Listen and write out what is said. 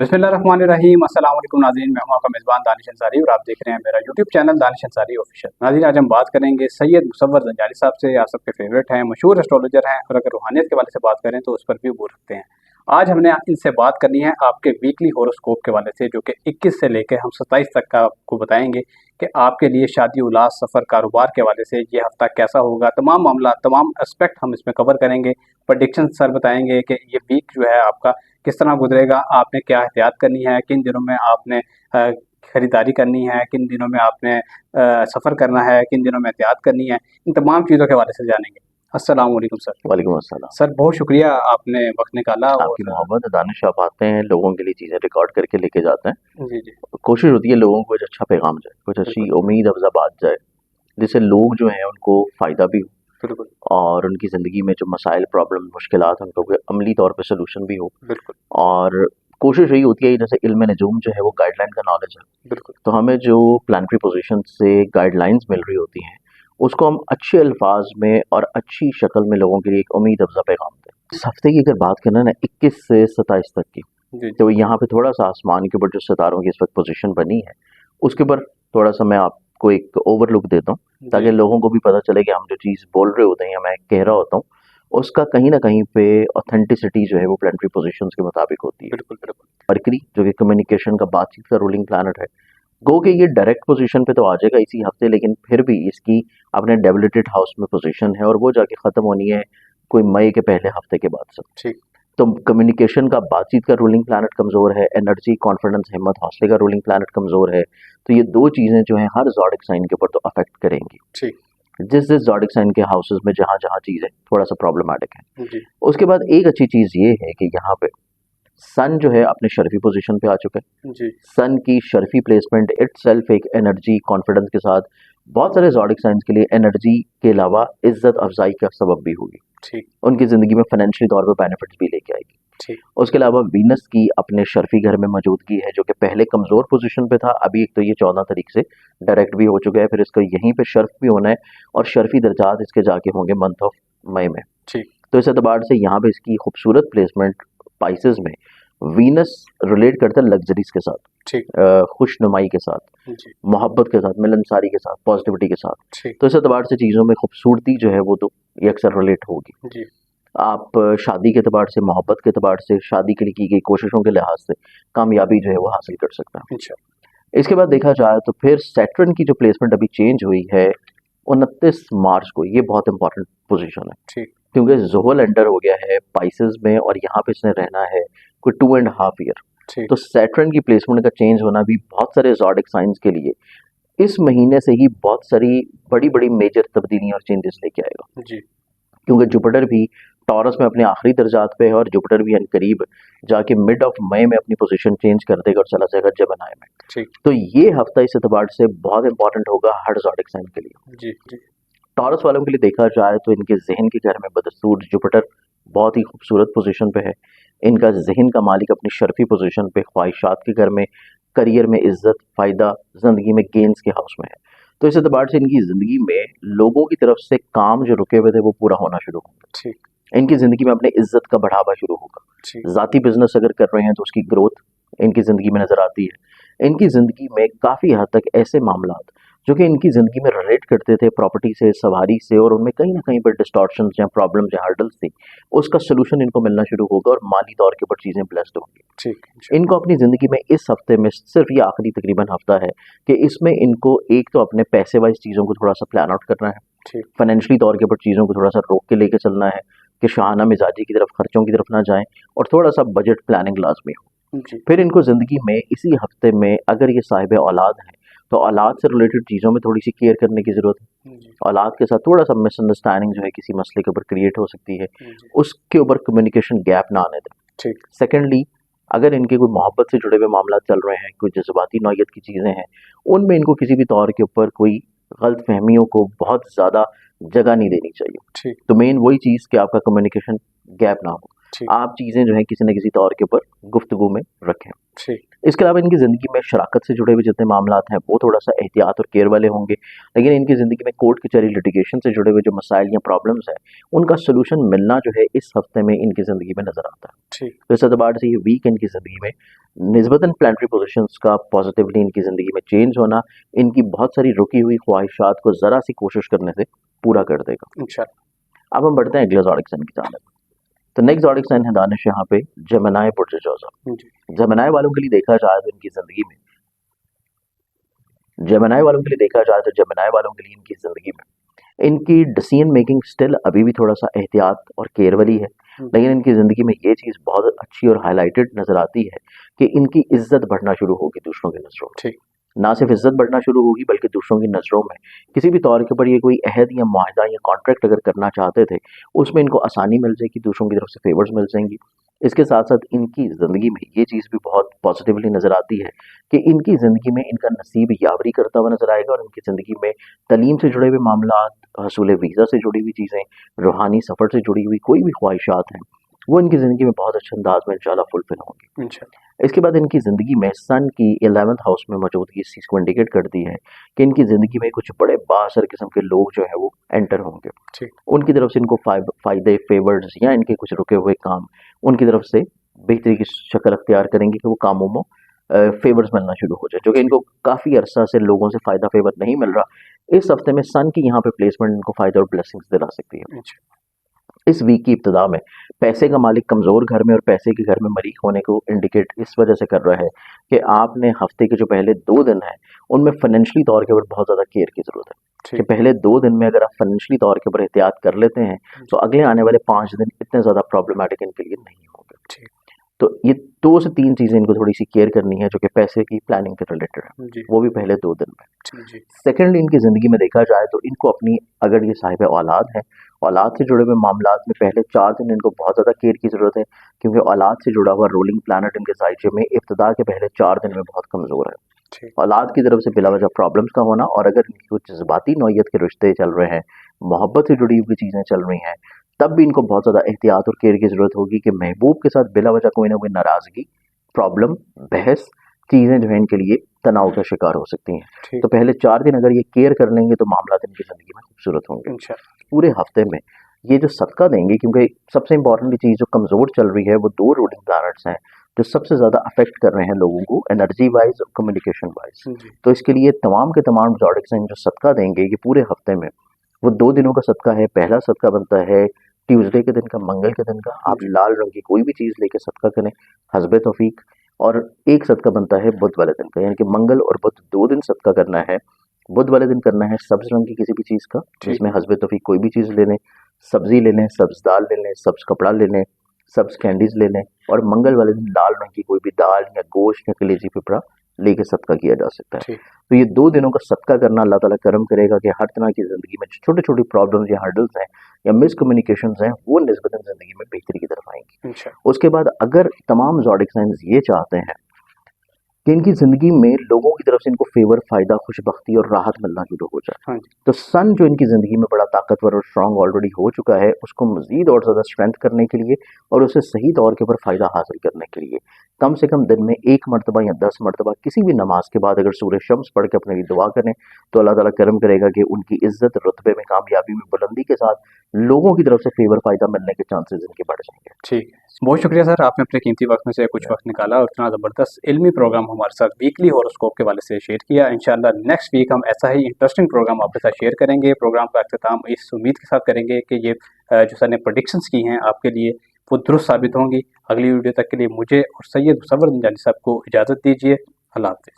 बिस्मिल्लाहिर्रहमानिर्रहीम। अस्सलाम वालेकुम नाज़रीन, मैं हूं आपका मेज़बान दानिश अंसारी और आप देख रहे हैं मेरा YouTube channel Danish Ansari official. नाज़रीन, आज हम बात करेंगे सैयद मुसव्वर ज़ंजारी साहब से। आप सबके फेवरेट हैं, मशहूर एस्ट्रोलॉजर हैं और अगर रूहानियत के वाले से बात करें तो उस पर भी बोल सकते हैं। आज हमने इनसे बात करनी है आपके वीकली हॉरोस्कोप के वाले से, जो कि 21 से लेकर हम 27 तक का आपको बताएंगे कि आपके लिए शादी, औलाद, सफ़र, कारोबार के हवाले से ये हफ्ता कैसा होगा। तमाम मामला, तमाम एस्पेक्ट हम इसमें कवर करेंगे। प्रेडिक्शन सर बताएंगे कि ये वीक जो है आपका किस तरह गुजरेगा, आपने क्या एहतियात करनी है, किन दिनों में आपने खरीदारी करनी है, किन दिनों में आपने सफ़र करना है, किन दिनों में एहतियात करनी है। इन तमाम चीज़ों के हवाले से जानेंगे। अस्सलाम वालेकुम सर। वालेकुम अस्सलाम। सर बहुत शुक्रिया, आपने वक्त निकाला। आपकी मोहब्बत है दानिश, आप आते हैं लोगों के लिए चीज़ें रिकॉर्ड करके लेके जाते हैं। जी जी, कोशिश होती है लोगों को कुछ अच्छा पैगाम जाए, कुछ अच्छी बिल्कुल उम्मीद अफ़ज़ा बात जाए, जिससे लोग जो हैं उनको फ़ायदा भी हो बिल्कुल और उनकी ज़िंदगी में जो मसाइल, प्रॉब्लम, मुश्किलात हैं उनको कोई अमली तौर पे सॉल्यूशन भी हो। बिल्कुल और कोशिश यही होती है, जैसे इल्म नजूम जो है वो गाइडलाइन का नॉलेज है, बिल्कुल तो हमें जो प्लानिटरी पोजीशन से गाइडलाइंस मिल रही होती हैं उसको हम अच्छे अल्फाज में और अच्छी शक्ल में लोगों के लिए एक उम्मीद अफ़ज़ा पैगाम दें। इस हफ्ते की अगर बात करें ना 21 से 27 तक की, जी जी, तो यहाँ पे थोड़ा सा आसमान के ऊपर जो सितारों की इस वक्त पोजीशन बनी है उसके ऊपर थोड़ा सा मैं आपको एक ओवरलुक देता हूँ, ताकि जी लोगों को भी पता चले कि हम जो चीज़ बोल रहे होते हैं या मैं कह रहा होता हूँ उसका कहीं ना कहीं पे ऑथेंटिसिटी जो है वो प्लानिटरी पोजीशंस के मुताबिक होती है। बिल्कुल बिल्कुल, मरकरी जो कि कम्युनिकेशन का, बातचीत का रूलिंग प्लानट है, गो के ये डायरेक्ट पोजीशन पे तो आ जाएगा इसी हफ्ते, लेकिन फिर भी इसकी अपने डेबिलिटेड हाउस में पोजीशन है और वो जाके ख़त्म होनी है कोई मई के पहले हफ्ते के बाद से। ठीक तो कम्युनिकेशन का, बातचीत का रूलिंग प्लानट कमज़ोर है, एनर्जी, कॉन्फिडेंस, हिम्मत, हौसले का रूलिंग प्लानट कमज़ोर है। तो ये दो चीज़ें जो हैं हर ज़ोडिक साइन के ऊपर तो अफेक्ट करेंगी, ठीक, जिस जिस ज़ोडिक साइन के हाउसेस में जहाँ जहाँ चीज़ें थोड़ा सा प्रॉब्लमैटिक है। जी उसके बाद एक अच्छी चीज़ ये है कि यहाँ पे सन जो है अपने शर्फी पोजीशन पे आ चुका है। जी, सन की शर्फी प्लेसमेंट इटसेल्फ एक एनर्जी, कॉन्फिडेंस के साथ बहुत सारे ज़ोडिक साइंस के लिए एनर्जी के अलावा इज्जत अफजाई का सबब भी होगी, ठीक उनकी ज़िंदगी में फाइनेंशियली तौर पर बेनिफिट्स भी लेके आएगी। ठीक, उसके अलावा वीनस की अपने शर्फी घर में मौजूदगी है, जो कि पहले कमज़ोर पोजीशन पे था, अभी एक तो ये 14 तारीख से डायरेक्ट भी हो चुका है, फिर इसका यहीं पे शर्फ भी होना है और शर्फी दर्जात इसके जाके होंगे मंथ ऑफ मई में। ठीक तो इस एतबार से यहाँ पे इसकी खूबसूरत प्लेसमेंट पाइसेस में वीनस रिलेट करता है लग्जरीज के साथ, ठीक, खुशनुमाई के साथ, जी मोहब्बत के साथ, मिलनसारी के साथ, पॉजिटिविटी के साथ। ठीक, तो इस एतबार से चीज़ों में खूबसूरती जो है वो तो ये अक्सर रिलेट होगी। जी आप शादी के एतबार से, मोहब्बत के एतबार से, शादी के लिए की गई कोशिशों के लिहाज से कामयाबी जो है वो हासिल कर सकता है। इंशाल्लाह, इसके बाद देखा जाए तो फिर सैटर्न की जो प्लेसमेंट अभी चेंज हुई है 29 मार्च को, ये बहुत इंपॉर्टेंट पोजीशन है, ठीक क्योंकि जोहल एंटर हो गया है पाइसेस में और यहाँ पे इसने रहना है कोई 2.5 ईयर। ठीक, तो सैटर्न की प्लेसमेंट का चेंज होना भी बहुत सारे ज़ोडिक साइंस के लिए इस महीने से ही बहुत सारी बड़ी बड़ी मेजर तब्दीलियाँ और चेंजेस लेके आएगा, जी क्योंकि जुपिटर भी टॉरस में अपने आखिरी दर्जात पे है और जुपिटर भी करीब जाके मिड ऑफ मई में अपनी पोजीशन चेंज कर देगा और चला जाएगा जेमिनी में। ठीक, तो ये हफ्ता इस एतबार से बहुत इंपॉर्टेंट होगा हर ज़ोडिक साइन के लिए। जी जी, टॉरस वालों के लिए देखा जाए तो इनके जहन के घर में बदस्तूर जुपिटर बहुत ही खूबसूरत पोजीशन पे है। इनका जहन का मालिक अपनी शर्फी पोजीशन पे ख्वाहिशात के घर में, करियर में इज्जत, फ़ायदा, ज़िंदगी में गेंस के हाउस में है। तो इस एतबार से इनकी ज़िंदगी में लोगों की तरफ से काम जो रुके हुए थे वो पूरा होना शुरू होगा। ठीक, इनकी ज़िंदगी में अपने इज्जत का बढ़ावा शुरू होगा। ठीक, ज़ाती बिजनेस अगर कर रहे हैं तो उसकी ग्रोथ इनकी ज़िंदगी में नज़र आती है। इनकी ज़िंदगी में काफ़ी हद तक ऐसे मामलात जो कि इनकी ज़िंदगी में रिलेट करते थे प्रॉपर्टी से, सवारी से, और उनमें कहीं ना कहीं पर डिस्टॉर्शंस या प्रॉब्लम्स या हर्डल्स थी, उसका सोल्यूशन इनको मिलना शुरू होगा और माली तौर के ऊपर चीज़ें ब्लेस्ड होंगी। ठीक, इनको अपनी ज़िंदगी में इस हफ्ते में सिर्फ ये आखिरी तकरीबन हफ्ता है कि इसमें इनको एक तो अपने पैसे वाइज चीज़ों को थोड़ा सा प्लान आउट करना है, ठीक, फाइनेंशियली तौर के ऊपर चीज़ों को थोड़ा सा रोक के लेके चलना है कि शाहाना मिजाजी की तरफ, खर्चों की तरफ ना जाएं, और थोड़ा सा बजट प्लानिंग लाजमी हो। जी फिर इनको ज़िंदगी में इसी हफ्ते में अगर ये साहिब औलाद है तो औलाद से रिलेटेड चीज़ों में थोड़ी सी केयर करने की ज़रूरत है। जी औलाद के साथ थोड़ा सा मिसअंडरस्टैंडिंग जो है किसी मसले के ऊपर क्रिएट हो सकती है, जी, उसके ऊपर कम्युनिकेशन गैप ना आने दें। ठीक, सेकेंडली, अगर इनके कोई मोहब्बत से जुड़े हुए मामला चल रहे हैं, कोई जज्बाती नौयत की चीज़ें हैं, उनमें इनको किसी भी तौर के ऊपर कोई गलत फहमियों को बहुत ज़्यादा जगह नहीं देनी चाहिए। ठीक, तो मेन वही चीज़ कि आपका कम्युनिकेशन गैप ना हो, ठीक, आप चीज़ें जो हैं किसी न किसी तौर के ऊपर गुफ्तगू में रखें। ठीक। इसके अलावा इनकी ज़िंदगी में शराकत से जुड़े हुए जितने मामलात हैं वो थोड़ा सा एहतियात और केयर वाले होंगे, लेकिन इनकी ज़िंदगी में कोर्ट कचहरी लिटिगेशन से जुड़े हुए जो मसाइल या प्रॉब्लम्स हैं उनका सोल्यूशन मिलना जो है इस हफ्ते में इनकी ज़िंदगी में नज़र आता है। ठीक। तो इस एतबार से ये वीक इनकी ज़िंदगी में निस्बतन प्लानिटरी पोजीशंस का पॉजिटिवली इनकी ज़िंदगी में चेंज होना इनकी बहुत सारी रुकी हुई ख्वाहिशात को ज़रा सी कोशिश करने से पूरा कर देगा। इंशाल्लाह। अब हम बढ़ते हैं अगले ज़ोडिक साइन की जानिब। तो नेक्स्ट ज़ोडिक साइन है दानिश यहाँ पे जेमिनी बुर्ज जोज़ा। जेमिनी वालों के लिए देखा जाए तो इनकी ज़िंदगी में जेमिनी वालों के लिए इनकी ज़िंदगी में इनकी डिसीजन मेकिंग स्टिल अभी भी थोड़ा सा एहतियात और केयर वाली है, लेकिन इनकी ज़िंदगी में ये चीज़ बहुत अच्छी और हाईलाइटेड नज़र आती है कि इनकी इज्जत बढ़ना शुरू होगी दूसरों की नज़रों में। ना सिर्फ इज्जत बढ़ना शुरू होगी बल्कि दूसरों की नज़रों में किसी भी तौर के ऊपर ये कोई अहद या मुआहदा या कॉन्ट्रैक्ट अगर करना चाहते थे उसमें इनको आसानी मिल जाएगी, दूसरों की तरफ से फेवर्स मिल जाएंगी। इसके साथ साथ इनकी ज़िंदगी में ये चीज़ भी बहुत पॉजिटिवली नज़र आती है कि इनकी ज़िंदगी में इनका नसीब यावरी करता हुआ नज़र आएगा और इनकी ज़िंदगी में तालीम से जुड़े हुए मामलात, हसूल वीज़ा से जुड़ी हुई चीज़ें, रूहानी सफ़र से जुड़ी हुई कोई भी ख्वाहिशात हैं वो इनकी ज़िंदगी में बहुत अच्छे अंदाज में इंशाल्लाह फुलफिल होंगी। इसके बाद इनकी ज़िंदगी में सन की 11th हाउस में मौजूदगी इस चीज़ को इंडिकेट करती है कि इनकी ज़िंदगी में कुछ बड़े बासर किस्म के लोग जो है वो एंटर होंगे। उनकी तरफ से इनको फ़ायदे, फेवर्स या इनके कुछ रुके हुए काम उनकी तरफ से बेहतरी की शक्ल अख्तियार करेंगे कि वो कामों में फेवर्स मिलना शुरू हो जाए, जो कि इनको काफ़ी अरसा से लोगों से फ़ायदा फेवर नहीं मिल रहा। इस हफ्ते में सन की यहाँ पे प्लेसमेंट इनको फ़ायदा और ब्लेसिंग्स दिला सकती है। इस वीक की इब्तिदा में पैसे का मालिक कमज़ोर घर में और पैसे के घर में मरीक होने को इंडिकेट इस वजह से कर रहा है कि आपने हफ्ते के जो पहले 2 दिन हैं उनमें फाइनेंशियली तौर के ऊपर बहुत ज़्यादा केयर की ज़रूरत है कि पहले 2 दिन में अगर आप फाइनेंशियली तौर के ऊपर एहतियात कर लेते हैं तो अगले आने वाले 5 दिन इतने ज़्यादा प्रॉब्लमेटिक इनके लिए नहीं होंगे। तो ये 2 से 3 चीज़ें इनको थोड़ी सी केयर करनी है जो कि पैसे की प्लानिंग के रिलेटेड है, वो भी पहले 2 दिन में। सेकेंडली इनकी ज़िंदगी में देखा जाए तो इनको अपनी, अगर ये साहिब औलाद है, औलाद से जुड़े हुए मामलात में पहले 4 दिन इनको बहुत ज़्यादा केयर की ज़रूरत है क्योंकि औलाद से जुड़ा हुआ रूलिंग प्लानट इनके ज़ायचे में इब्तिदा के पहले 4 दिन में बहुत कमज़ोर है। औलाद की तरफ से बिलावजह प्रॉब्लम्स का होना और अगर इनकी कुछ जज्बाती नौयत के रिश्ते चल रहे हैं, मोहब्बत से जुड़ी हुई चीज़ें चल रही हैं, तब भी इनको बहुत ज़्यादा एहतियात और केयर की ज़रूरत होगी कि महबूब के साथ बिलावजह कोई ना कोई नाराज़गी, प्रॉब्लम, बहस, चीज़ें जो है इनके लिए तनाव का शिकार हो सकती हैं। तो पहले 4 दिन अगर ये केयर कर लेंगे तो मामला इनकी ज़िंदगी में खूबसूरत होंगे। पूरे हफ्ते में ये जो सदका देंगे, क्योंकि सबसे इंपॉर्टेंट चीज़ जो कमज़ोर चल रही है वो 2 रूलिंग प्लैनेट्स हैं जो सबसे ज़्यादा अफेक्ट कर रहे हैं लोगों को एनर्जी वाइज और कम्युनिकेशन वाइज। तो इसके लिए तमाम के तमाम ज़ोडिक साइन जो सदका देंगे ये पूरे हफ्ते में, वो 2 दिनों का सदका है। पहला सदका बनता है ट्यूसडे के दिन का, मंगल के दिन का। आप लाल रंग की कोई भी चीज़ लेके सदका करें, हस्बे तौफीक। और एक सदका बनता है बुध वाले दिन का, यानी कि मंगल और बुध 2 दिन सदका करना है। बुध वाले दिन करना है सब्ज रंग की किसी भी चीज़ का, जिसमें हस्बे तौफीक कोई भी चीज़ ले लें, सब्जी ले लें, सब्ज दाल ले लें, सब्ज कपड़ा ले लें, सब्ज कैंडीज ले लें। और मंगल वाले दिन लाल रंग की कोई भी दाल या गोश्त या कलेजी पिपड़ा लेके सदका किया जा सकता है। तो ये 2 दिनों का सदका करना अल्लाह ताला करम करेगा कि हर तरह की ज़िंदगी में छोटी छोटी प्रॉब्लम्स या हर्डल्स हैं या मिसकम्युनिकेशंस हैं वो निस्बतन ज़िंदगी में बेहतरी की तरफ आएंगी। उसके बाद अगर तमाम ज़ोडिक साइंस ये चाहते हैं कि इनकी ज़िंदगी में लोगों की तरफ से इनको फेवर, फ़ायदा, खुशबख्ती और राहत मिलना शुरू हो जाए, तो सन जो इनकी ज़िंदगी में बड़ा ताकतवर और स्ट्रॉन्ग ऑलरेडी हो चुका है, उसको मज़ीद और ज़्यादा स्ट्रेंथ करने के लिए और उसे सही तौर के ऊपर फ़ायदा हासिल करने के लिए कम से कम दिन में 1 मरतबा या 10 मरतबा किसी भी नमाज के बाद अगर सूरह शम्स पढ़ के अपने लिए दुआ करें तो अल्लाह ताला करम करेगा कि उनकी इज्जत, रुतबे में, कामयाबी में बुलंदी के साथ लोगों की तरफ से फेवर, फ़ायदा मिलने के चांसेस इनके बढ़ जाएंगे। ठीक है, बहुत शुक्रिया सर, आपने अपने कीमती वक्त में से कुछ वक्त निकाला और इतना ज़बरदस्त इल्मी प्रोग्राम हमारे साथ वीकली हॉरोस्कोप के वाले से शेयर किया। इंशाल्लाह नेक्स्ट वीक हम ऐसा ही इंटरेस्टिंग प्रोग्राम आपके साथ शेयर करेंगे। प्रोग्राम का अख्ताम इस उम्मीद के साथ करेंगे कि ये जो सर ने प्रेडिक्शंस की हैं आपके लिए वो दुरुस्त साबित होंगी। अगली वीडियो तक के लिए मुझे और सैयद मुसव्वर ज़ंजानी साहब को इजाज़त दीजिए। अल्लाह हाफ़िज़।